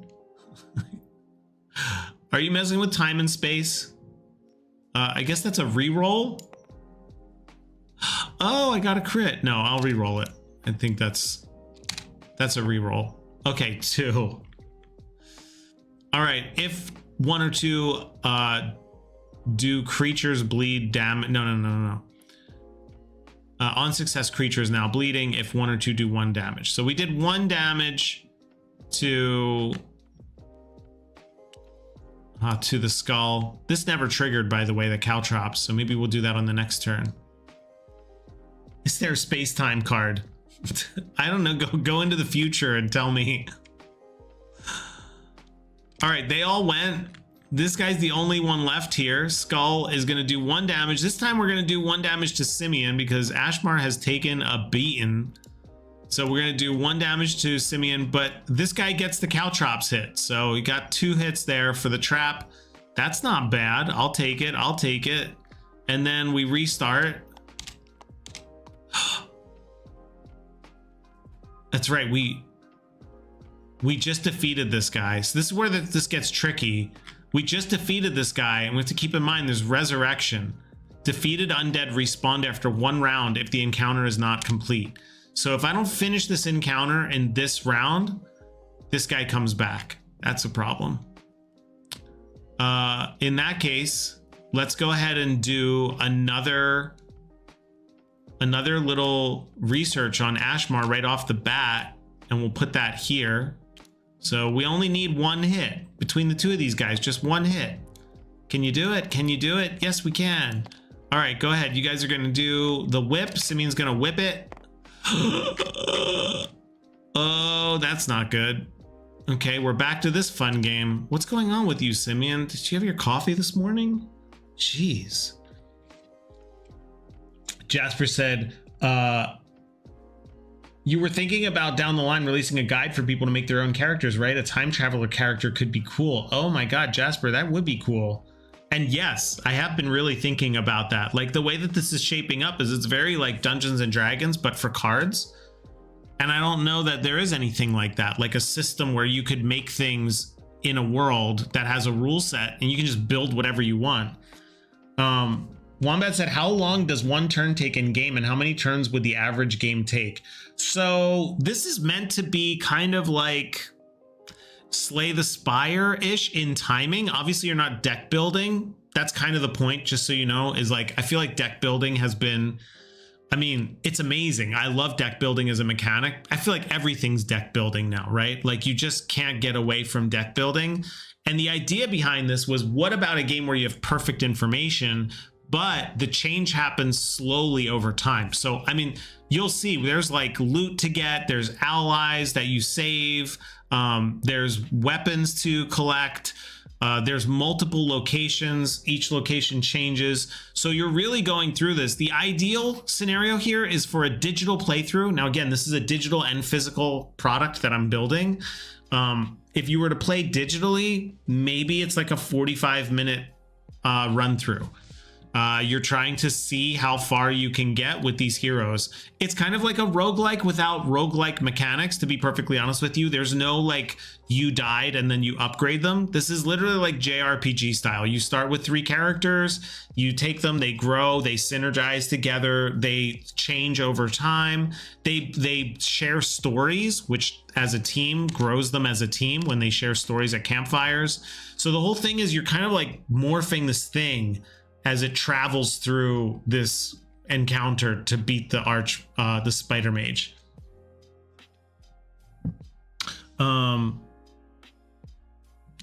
Are you messing with time and space? I guess that's a reroll. Oh, I got a crit. No, I'll reroll it. I think that's a reroll. Okay, 2. All right, if 1 or 2 do creatures bleed damage. No. On success, creatures now bleeding. If 1 or 2 do 1 damage. So we did 1 damage to the skull. This never triggered, by the way, the caltrops. So maybe we'll do that on the next turn. Is there a space-time card? I don't know. Go into the future and tell me. All right, they all went. This guy's the only one left here. Skull is going to do 1 damage. This time we're going to do 1 damage to Simeon because Ashmar has taken a beating. So we're going to do 1 damage to Simeon, but this guy gets the caltrops hit. So he got 2 hits there for the trap. That's not bad. I'll take it. I'll take it. And then we restart. That's right. We just defeated this guy. So this is where this gets tricky. We just defeated this guy, and we have to keep in mind there's resurrection. Defeated undead respawn after 1 round if the encounter is not complete. So if I don't finish this encounter in this round, this guy comes back. That's a problem. In that case, let's go ahead and do another little research on Ashmar right off the bat, and we'll put that here. So we only need 1 hit between the 2 of these guys, just 1 hit. Can you do it? Can you do it? Yes, we can. All right, go ahead. You guys are going to do the whip. Simeon's going to whip it. Oh, that's not good. Okay, we're back to this fun game. What's going on with you, Simeon? Did you have your coffee this morning? Jeez. Jasper said, you were thinking about down the line releasing a guide for people to make their own characters, right? A time traveler character could be cool. Oh my God, Jasper, that would be cool. And yes, I have been really thinking about that. Like the way that this is shaping up is it's very like Dungeons and Dragons, but for cards. And I don't know that there is anything like that, like a system where you could make things in a world that has a rule set and you can just build whatever you want. Wombat said, how long does 1 turn take in game and how many turns would the average game take? So this is meant to be kind of like Slay the Spire-ish in timing. Obviously, you're not deck building. That's kind of the point, just so you know, is like, I feel like deck building has been, I mean, it's amazing. I love deck building as a mechanic. I feel like everything's deck building now, right? Like you just can't get away from deck building. And the idea behind this was, what about a game where you have perfect information, but the change happens slowly over time? So, I mean, you'll see there's like loot to get, there's allies that you save, there's weapons to collect, there's multiple locations, each location changes. So you're really going through this. The ideal scenario here is for a digital playthrough. Now, again, this is a digital and physical product that I'm building. If you were to play digitally, maybe it's like a 45-minute run through. You're trying to see how far you can get with these heroes. It's kind of like a roguelike without roguelike mechanics, to be perfectly honest with you. There's no like you died and then you upgrade them. This is literally like JRPG style. You start with 3 characters, you take them, they grow, they synergize together, they change over time. They share stories, which as a team grows them as a team when they share stories at campfires. So the whole thing is you're kind of like morphing this thing as it travels through this encounter to beat the spider mage.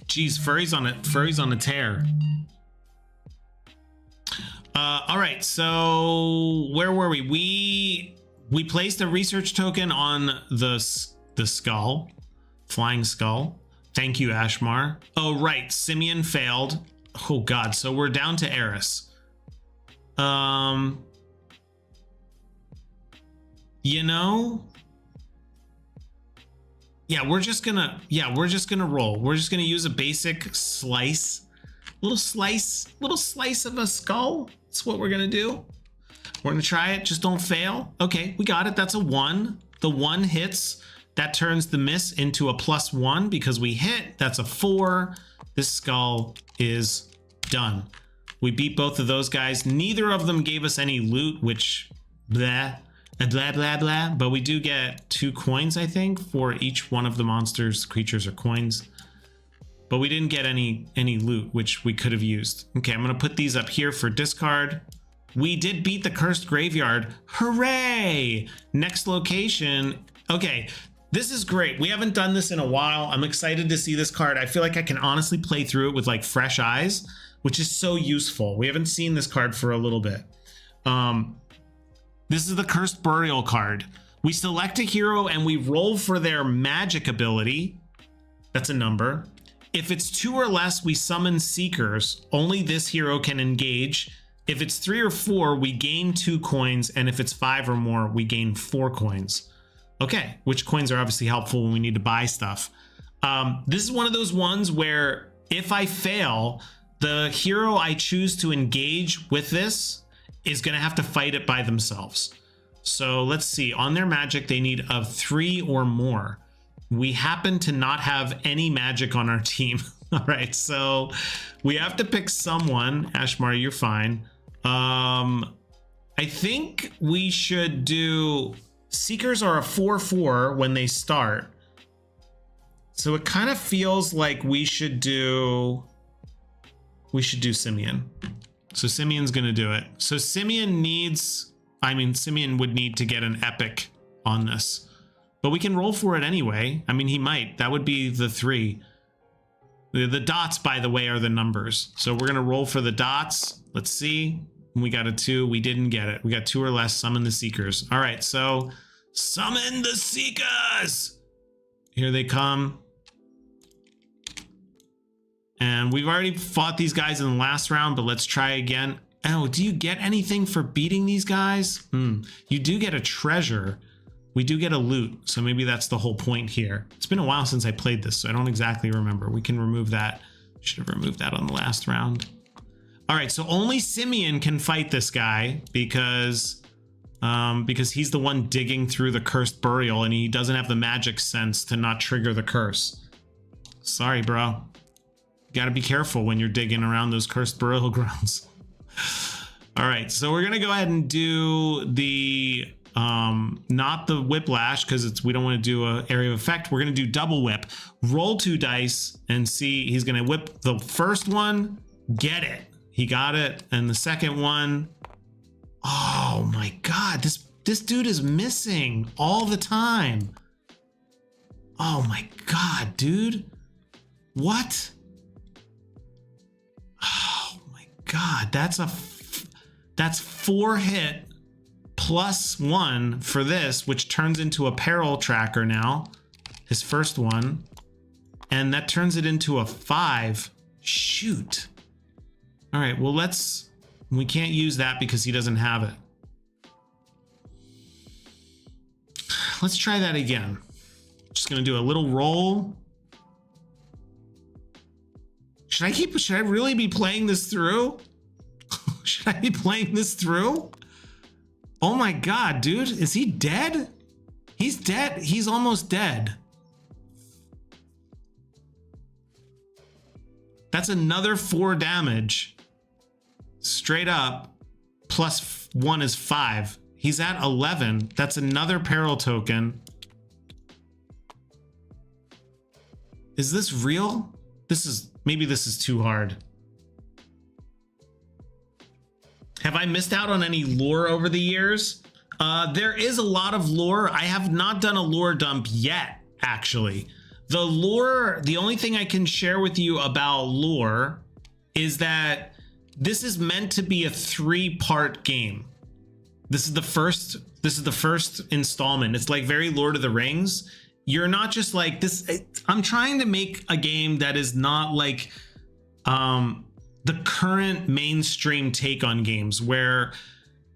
Geez, Furry's on a tear. All right, so where were we? We placed a research token on the skull, flying skull. Thank you, Ashmar. Oh, right, Simeon failed. Oh God, so we're down to Eris. You Yeah, we're just gonna roll. We're just gonna use a basic slice. Little slice of a skull. That's what we're gonna do. We're gonna try it, just don't fail. Okay, we got it. That's a 1. The 1 hits. That turns the miss into a +1 because we hit. That's a 4. This skull is done. We beat both of those guys. Neither of them gave us any loot, which blah, blah, blah, blah. But we do get 2 coins, I think, for each one of the monsters, creatures, or coins. But we didn't get any loot, which we could have used. Okay, I'm gonna put these up here for discard. We did beat the cursed graveyard. Hooray! Next location. Okay, this is great. We haven't done this in a while. I'm excited to see this card. I feel like I can honestly play through it with like fresh eyes, which is so useful. We haven't seen this card for a little bit. This is the Cursed Burial card. We select a hero and we roll for their magic ability. That's a number. If it's 2 or less, we summon Seekers. Only this hero can engage. If it's 3 or 4, we gain 2 coins. And if it's 5 or more, we gain 4 coins. Okay, which coins are obviously helpful when we need to buy stuff. This is one of those ones where if I fail, the hero I choose to engage with this is going to have to fight it by themselves. So let's see. On their magic, they need of 3 or more. We happen to not have any magic on our team. All right, so we have to pick someone. Ashmar, you're fine. I think we should do... Seekers are a 4/4 when they start. So it kind of feels like we should do Simeon. So Simeon's going to do it. So Simeon would need to get an epic on this. But we can roll for it anyway. I mean, he might. That would be the 3. The dots, by the way, are the numbers. So we're going to roll for the dots. Let's see. We got a 2. We didn't get it. We got 2 or less. Summon the Seekers. All right, so summon the Seekers. Here they come. And we've already fought these guys in the last round, but let's try again. Oh, do you get anything for beating these guys? You do get a treasure. We do get a loot, so maybe that's the whole point here. It's been a while since I played this, so I don't exactly remember. We can remove that. Should have removed that on the last round. All right, so only Simeon can fight this guy because he's the one digging through the cursed burial and he doesn't have the magic sense to not trigger the curse. Sorry, bro. You gotta be careful when you're digging around those cursed burial grounds. All right, so we're gonna go ahead and do the not the whiplash because we don't want to do a area of effect. We're gonna do double whip. Roll 2 dice and see. He's gonna whip the first one. Get it. He got it. And the second one. Oh my God, this dude is missing all the time. Oh my God, dude. What? Oh my God, that's 4 hit +1 for this, which turns into a peril tracker now. His first one. And that turns it into a 5. Shoot. All right, well, we can't use that because he doesn't have it. Let's try that again. Just gonna do a little roll. Should I really be playing this through? Should I be playing this through? Oh my God, dude, is he dead? He's dead. He's almost dead. That's another 4 damage. Straight up. +1 is 5. He's at 11. That's another peril token. Is this real? Maybe this is too hard. Have I missed out on any lore over the years? There is a lot of lore. I have not done a lore dump yet, actually. The lore, the only thing I can share with you about lore is that this is meant to be a 3-part game. This is the first installment. It's like very Lord of the Rings. You're not just like this. I'm trying to make a game that is not like the current mainstream take on games where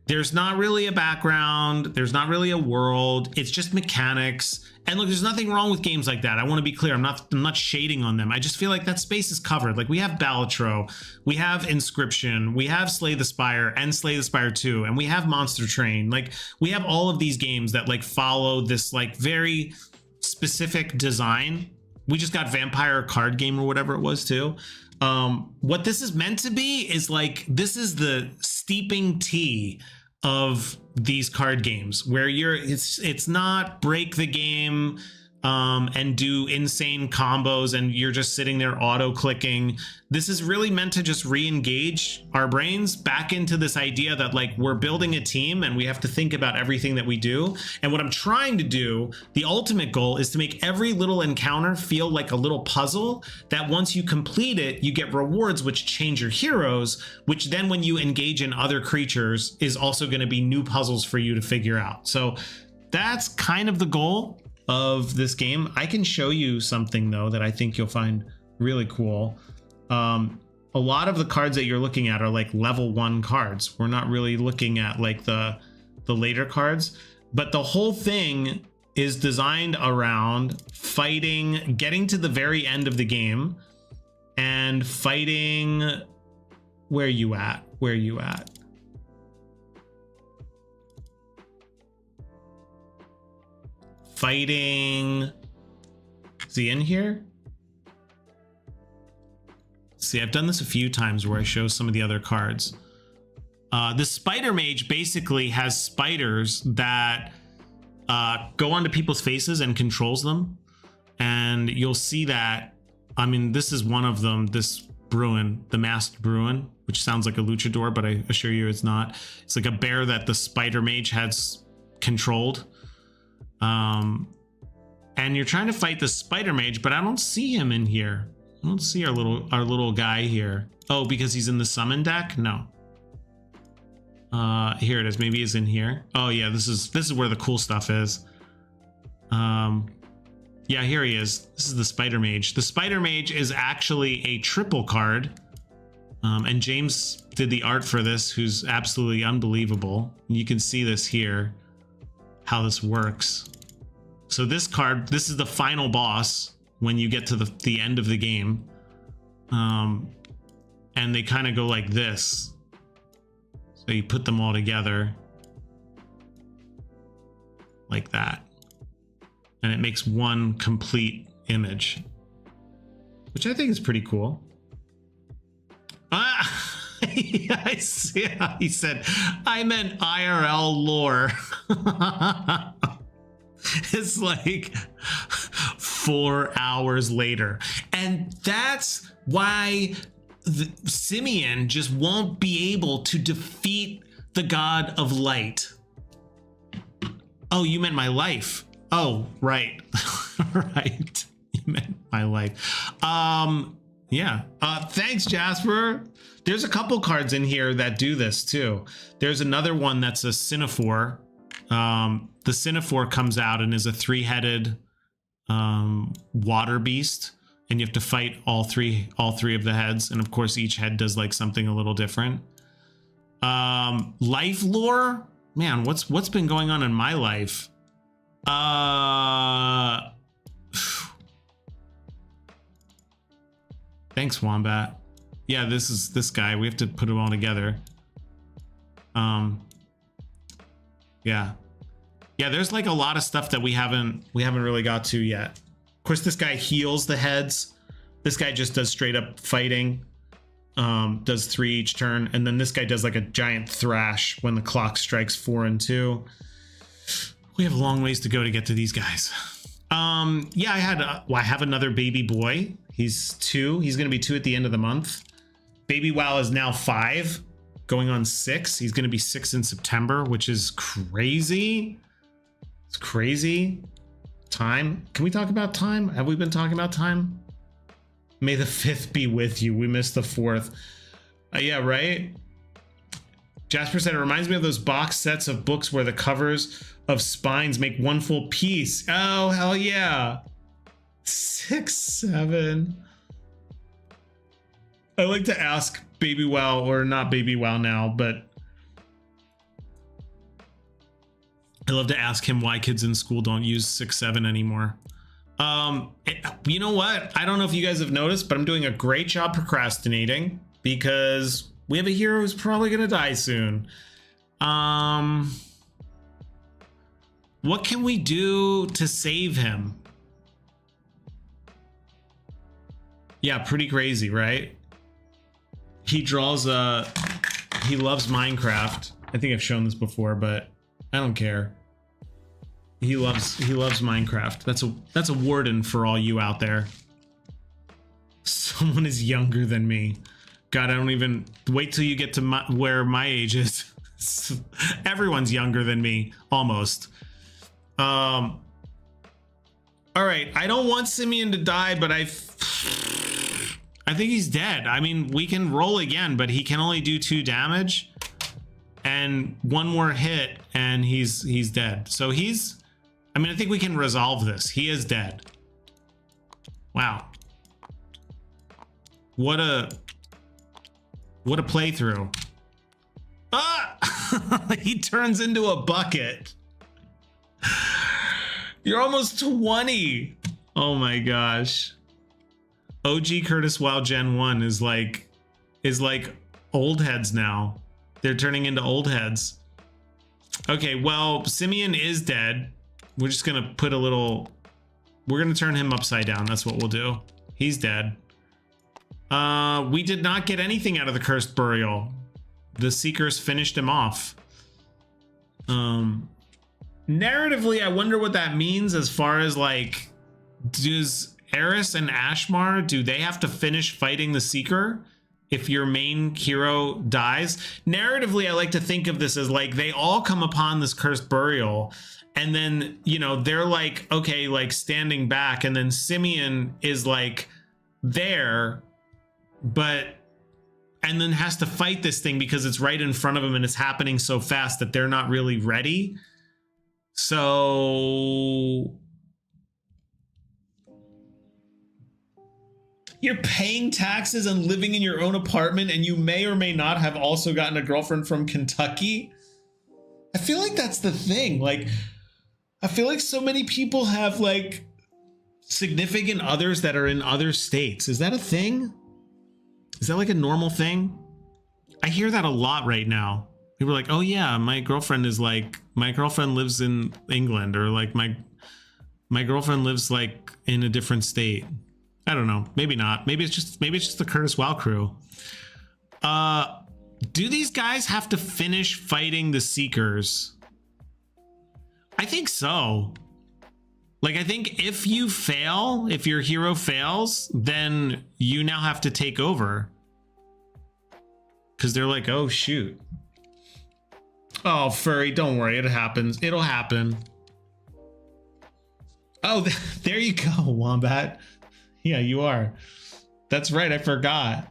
There's not really a background. There's not really a world. It's just mechanics. And look, there's nothing wrong with games like that. I want to be clear. I'm not shading on them. I just feel like that space is covered. Like we have Balatro, we have Inscription, we have Slay the Spire and Slay the Spire 2, and we have Monster Train. Like we have all of these games that like follow this like very specific design. We just got Vampire card game or whatever it was too. What this is meant to be is like, this is the steeping tea of these card games where it's not break the game and do insane combos and you're just sitting there auto clicking. This is really meant to just re-engage our brains back into this idea that like we're building a team and we have to think about everything that we do. And what I'm trying to do, the ultimate goal, is to make every little encounter feel like a little puzzle that once you complete it, you get rewards which change your heroes, which then when you engage in other creatures is also going to be new puzzles for you to figure out. So that's kind of the goal of this game. I can show you something though that I think you'll find really cool. A lot of the cards that you're looking at are like level 1 cards. We're not really looking at like the later cards, but the whole thing is designed around fighting, getting to the very end of the game and fighting. Where you at? Fighting. Is he in here? See, I've done this a few times where I show some of the other cards. The Spider Mage basically has spiders that go onto people's faces and controls them. And you'll see that. I mean, this is one of them, this Bruin, the Masked Bruin, which sounds like a luchador, but I assure you it's not. It's like a bear that the Spider Mage has controlled. And you're trying to fight the Spider Mage, but I don't see him in here. I don't see our little guy here. Oh, because he's in the summon deck? No. Here it is. Maybe he's in here. Oh yeah, this is where the cool stuff is. Yeah, here he is. This is the Spider Mage. The Spider Mage is actually a triple card. And James did the art for this, who's absolutely unbelievable. You can see this here, how this works. So this card, this is the final boss when you get to the end of the game. And they kind of go like this. So you put them all together like that. And it makes one complete image, which I think is pretty cool. Yeah, I see how he said, I meant IRL lore. It's like 4 hours later. And that's why Simeon just won't be able to defeat the god of light. Oh, you meant my life. Oh, right. Right. You meant my life. Yeah. Thanks, Jasper. There's a couple cards in here that do this too. There's another one that's a Cynophore. The Cynophore comes out and is a 3-headed water beast, and you have to fight all three of the heads, and of course each head does like something a little different. Life lore, man, what's been going on in my life? Thanks, Wombat. Yeah, this is this guy. We have to put them all together. Yeah, there's like a lot of stuff that we haven't really got to yet. Of course, this guy heals the heads. This guy just does straight up fighting. Does 3 each turn, and then this guy does like a giant thrash when the clock strikes 4 and 2. We have a long ways to go to get to these guys. Yeah, I have another baby boy. He's 2. He's gonna be 2 at the end of the month. Baby Wow is now 5, going on 6. He's gonna be 6 in September, which is crazy. It's crazy. Time. Can we talk about time? Have we been talking about time? May the 5th be with you. We missed the 4th. Yeah, right? Jasper said, it reminds me of those box sets of books where the covers of spines make one full piece. Oh, hell yeah. 6, 7. I like to ask Baby Wow, or not Baby Wow now, but I love to ask him why kids in school don't use 6-7 anymore. You know what? I don't know if you guys have noticed, but I'm doing a great job procrastinating because we have a hero who's probably gonna die soon. What can we do to save him? Yeah, pretty crazy, right? He draws he loves Minecraft. I think I've shown this before, but I don't care. He loves Minecraft. That's a warden for all you out there. Someone is younger than me. God, I don't even wait till you get to where my age is. Everyone's younger than me, almost. All right, I don't want Simeon to die, but I think he's dead. I mean, we can roll again, but he can only do 2 damage, and 1 more hit, and he's dead. So he's. I mean, I think we can resolve this. He is dead. Wow. What a playthrough. Ah! He turns into a bucket. You're almost 20. Oh my gosh. OG Curtis Wild Gen 1 is like old heads now. They're turning into old heads. Okay, well, Simeon is dead. We're just gonna put a little, we're gonna turn him upside down. That's what we'll do. He's dead. We did not get anything out of the cursed burial. The seekers finished him off. Narratively, I wonder what that means as far as like, does Eris and Ashmar, do they have to finish fighting the seeker if your main hero dies? Narratively, I like to think of this as like they all come upon this cursed burial, and then, you know, they're like, okay, like standing back, and then Simeon is like there, but and then has to fight this thing because it's right in front of him and it's happening so fast that they're not really ready. So you're paying taxes and living in your own apartment, and you may or may not have also gotten a girlfriend from Kentucky. I feel like that's the thing. Like, I feel like so many people have like significant others that are in other states. Is that a thing? Is that like a normal thing? I hear that a lot right now. People are like, oh yeah, my girlfriend lives in England, or like my girlfriend lives like in a different state. I don't know. Maybe not. Maybe it's just the Curtis Wow crew. Do these guys have to finish fighting the Seekers? I think so. Like, I think if you fail, if your hero fails, then you now have to take over. Because they're like, oh, shoot. Oh, Furry, don't worry. It happens. It'll happen. Oh, there you go, Wombat. Yeah, you are. That's right. I forgot.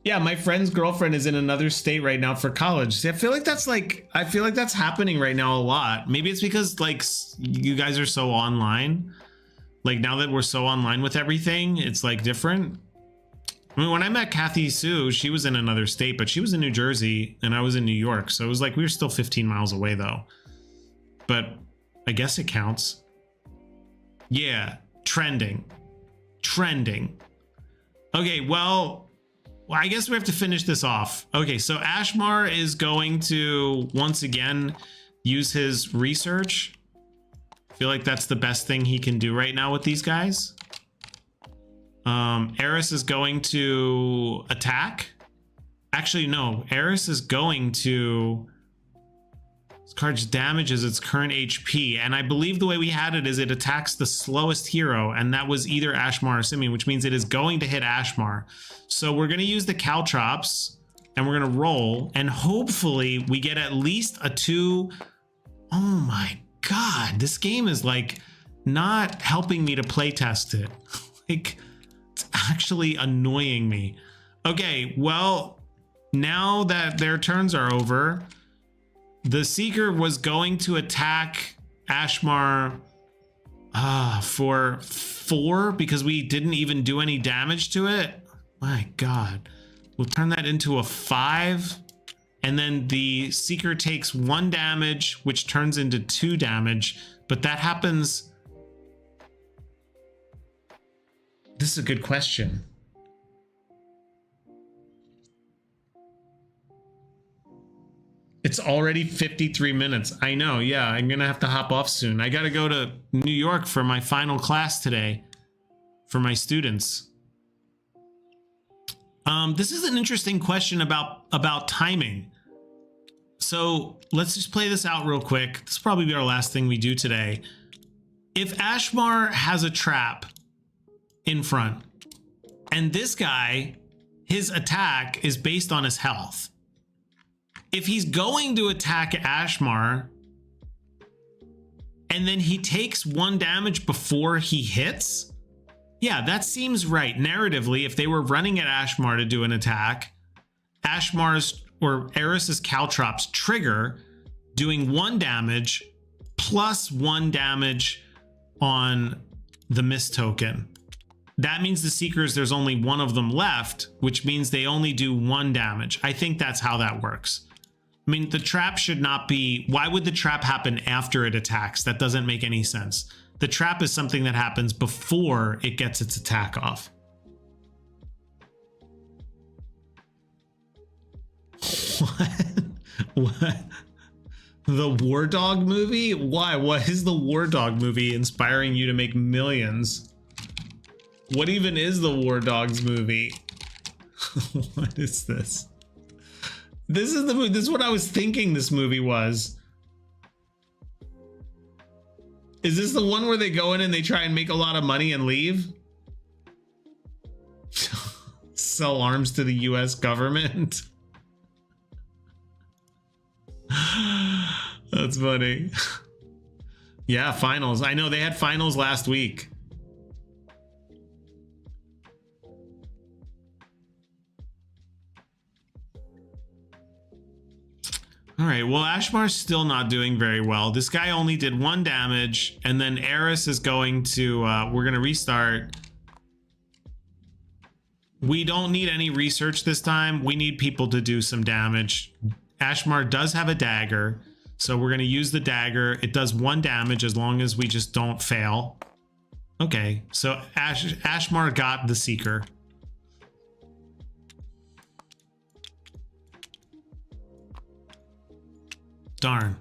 Yeah, my friend's girlfriend is in another state right now for college. See, I feel like that's happening right now a lot. Maybe it's because like you guys are so online. Like now that we're so online with everything, it's like different. I mean, when I met Kathy Sue, she was in another state, but she was in New Jersey and I was in New York. So it was like we were still 15 miles away though. But I guess it counts. Yeah, trending. Okay, well, I guess we have to finish this off. Okay, so Ashmar is going to once again use his research. I feel like that's the best thing he can do right now with these guys. Eris is going to attack. Actually, no, Eris is going to... This card's damages its current HP, and I believe the way we had it is it attacks the slowest hero, and that was either Ashmar or Simeon, which means it is going to hit Ashmar. So we're going to use the Caltrops, and we're going to roll, and hopefully we get at least a 2. Oh my god, this game is like not helping me to playtest it. Like, it's actually annoying me. Okay, well, now that their turns are over, the Seeker was going to attack Ashmar for 4 because we didn't even do any damage to it. My god. We'll turn that into a 5 and then the Seeker takes 1 damage, which turns into 2 damage, but that happens. This is a good question. It's already 53 minutes. I know, yeah, I'm gonna have to hop off soon. I gotta go to New York for my final class today for my students. This is an interesting question about timing. So let's just play this out real quick. This will probably be our last thing we do today. If Ashmar has a trap in front, and this guy, his attack is based on his health. If he's going to attack Ashmar, and then he takes 1 damage before he hits, yeah, that seems right. Narratively, if they were running at Ashmar to do an attack, Ashmar's or Eris's Caltrops trigger, doing 1 damage plus 1 damage on the miss token. That means the Seekers, there's only 1 of them left, which means they only do 1 damage. I think that's how that works. I mean, the trap should not be... Why would the trap happen after it attacks? That doesn't make any sense. The trap is something that happens before it gets its attack off. What? The War Dog movie? Why? What is the War Dog movie inspiring you to make millions? What even is the War Dogs movie? What is this? This is the movie. This is what I was thinking this movie was. Is this the one where they go in and they try and make a lot of money and leave? Sell arms to the US government? That's funny. Yeah, finals. I know they had finals last week. All right, well, Ashmar's still not doing very well. This guy only did 1 damage, and then Eris is going to, we're going to restart. We don't need any research this time. We need people to do some damage. Ashmar does have a dagger, so we're going to use the dagger. It does 1 damage as long as we just don't fail. Okay, so Ashmar got the Seeker. Darn.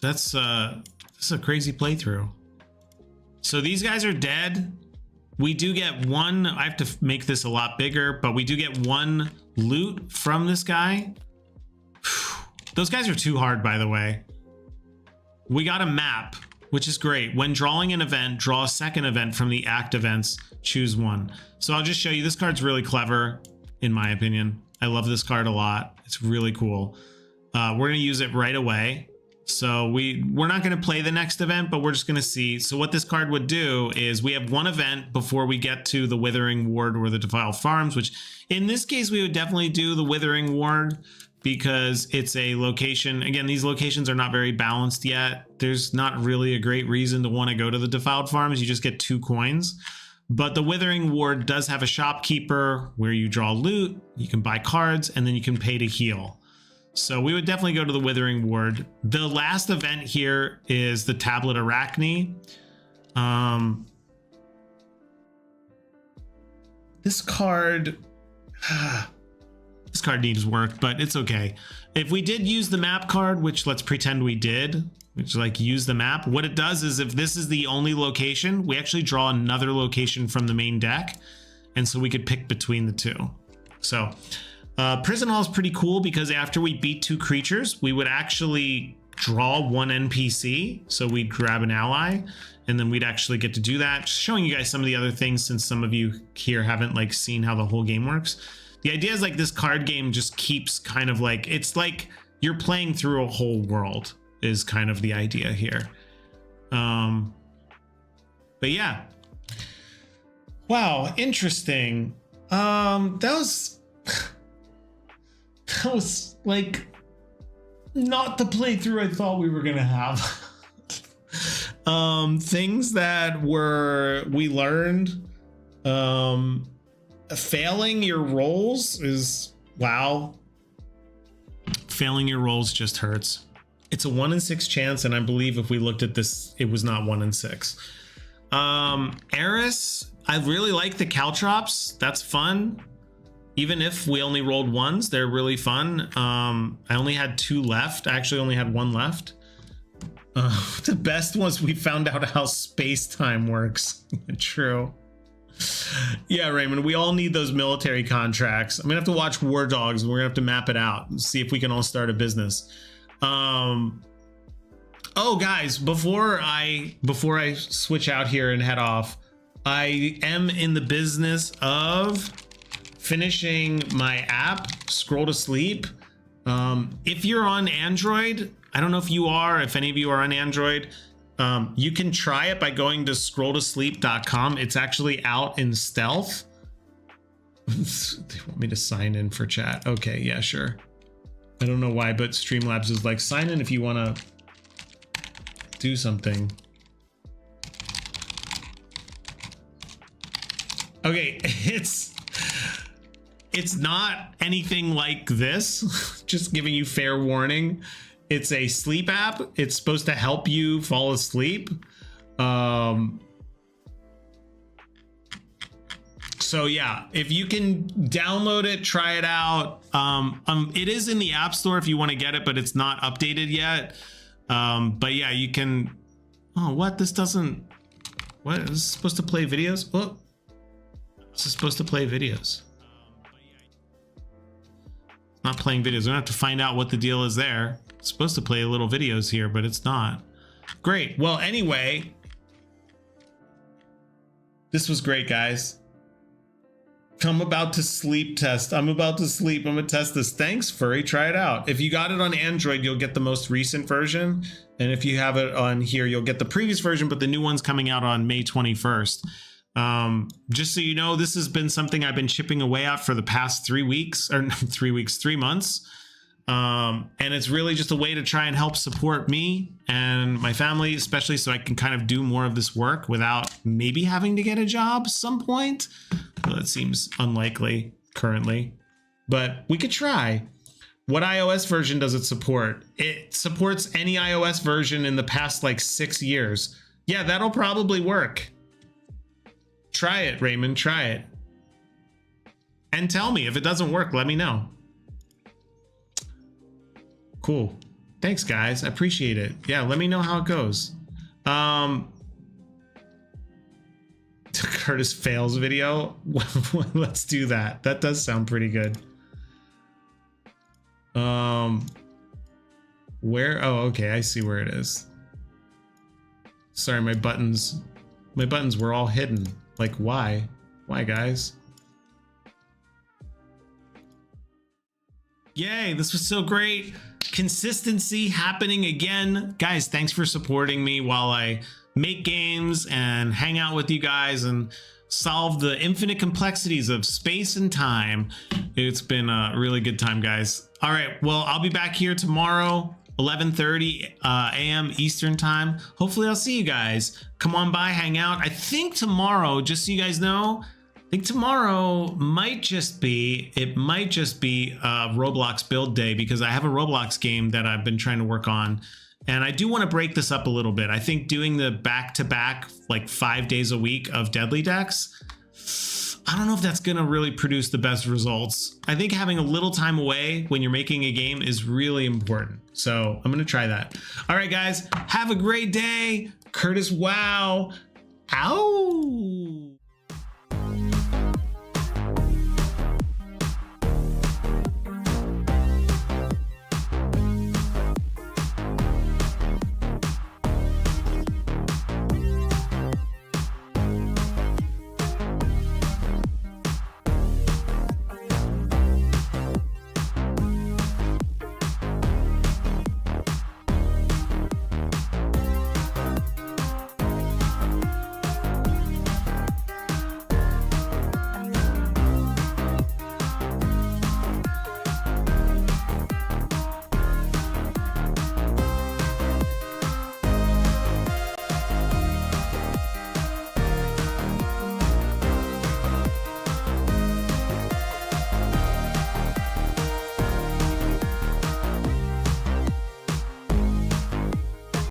That's a crazy playthrough. So these guys are dead. We do get 1, I have to make this a lot bigger, but we do get 1 loot from this guy. Those guys are too hard, by the way. We got a map, which is great. When drawing an event, draw a second event from the act events, choose 1. So I'll just show you, this card's really clever, in my opinion. I love this card a lot. It's really cool. We're going to use it right away. So we're not going to play the next event, but we're just going to see. So what this card would do is we have 1 event before we get to the Withering Ward or the Defiled Farms, which in this case, we would definitely do the Withering Ward because it's a location. Again, these locations are not very balanced yet. There's not really a great reason to want to go to the Defiled Farms. You just get 2 coins. But the Withering Ward does have a shopkeeper where you draw loot, you can buy cards, and then you can pay to heal. So we would definitely go to the Withering Ward. The last event here is the Tablet Arachne. This card needs work, but it's okay. If we did use the map card, which let's pretend we did, which like use the map, what it does is if this is the only location, we actually draw another location from the main deck. And so we could pick between the 2. So Prison Hall is pretty cool because after we beat 2 creatures, we would actually draw 1 NPC. So we'd grab an ally and then we'd actually get to do that. Just showing you guys some of the other things since some of you here haven't like seen how the whole game works. The idea is like this card game just keeps kind of like, it's like you're playing through a whole world is kind of the idea here. But yeah. Wow, interesting. That was like not the playthrough I thought we were gonna have. Things that we learned. Failing your rolls is, wow. failing your rolls just hurts. It's a 1 in 6 chance, and I believe if we looked at this, it was not 1 in 6. Eris, I really like the caltrops. That's fun. Even if we only rolled ones, they're really fun. I only had 2 left. I actually only had 1 left. The best was we found out how space-time works. True. Yeah, Raymond, we all need those military contracts. I'm gonna have to watch War Dogs, and we're gonna have to map it out and see if we can all start a business. Oh, guys, before I switch out here and head off, I am in the business of finishing my app, Scroll to Sleep. If you're on Android, I don't know if you are, if any of you are on Android, you can try it by going to scrolltosleep.com. It's actually out in stealth. They want me to sign in for chat. Okay, yeah, sure. I don't know why, but Streamlabs is like, sign in if you want to do something. Okay, it's not anything like this. Just giving you fair warning. It's a sleep app. It's supposed to help you fall asleep. So yeah, if you can download it, try it out. It is in the App Store if you want to get it, but it's not updated yet. But yeah, you can. Oh, what? This doesn't. What is this supposed to play videos? Oh, this is supposed to play videos. Not playing videos. We're gonna have to find out what the deal is there. It's supposed to play little videos here, but it's not. Great. Well, anyway, this was great, guys. I'm about to sleep test. I'm about to sleep. I'm gonna test this. Thanks, Furry. Try it out. If you got it on Android, you'll get the most recent version. And if you have it on here, you'll get the previous version, but the new one's coming out on May 21st. Just so you know, this has been something I've been chipping away at for the past 3 weeks, or 3 weeks, 3 months. And it's really just a way to try and help support me and my family, especially so I can kind of do more of this work without maybe having to get a job at some point. Well, that seems unlikely currently, but we could try. What iOS version does it support? It supports any iOS version in the past like 6 years. Yeah, that'll probably work. Try it, Raymond, try it. And tell me if it doesn't work, let me know. Cool. Thanks, guys. I appreciate it. Yeah, let me know how it goes. Curtis fails video. Let's do that. That does sound pretty good. Where? Oh, okay. I see where it is. Sorry, my buttons were all hidden. Like, why? Why, guys? Yay, this was so great. Consistency happening again. Guys, thanks for supporting me while I make games and hang out with you guys and solve the infinite complexities of space and time. It's been a really good time, guys. All right, well, I'll be back here tomorrow, 11:30 a.m. Eastern time. Hopefully I'll see you guys. Come on by, hang out. I think tomorrow, just so you guys know, I think tomorrow might just be Roblox build day, because I have a Roblox game that I've been trying to work on. And I do want to break this up a little bit. I think doing the back-to-back, like 5 days a week of Deadly Decks, I don't know if that's going to really produce the best results. I think having a little time away when you're making a game is really important. So I'm going to try that. All right, guys, have a great day. Curtis, wow. Ow.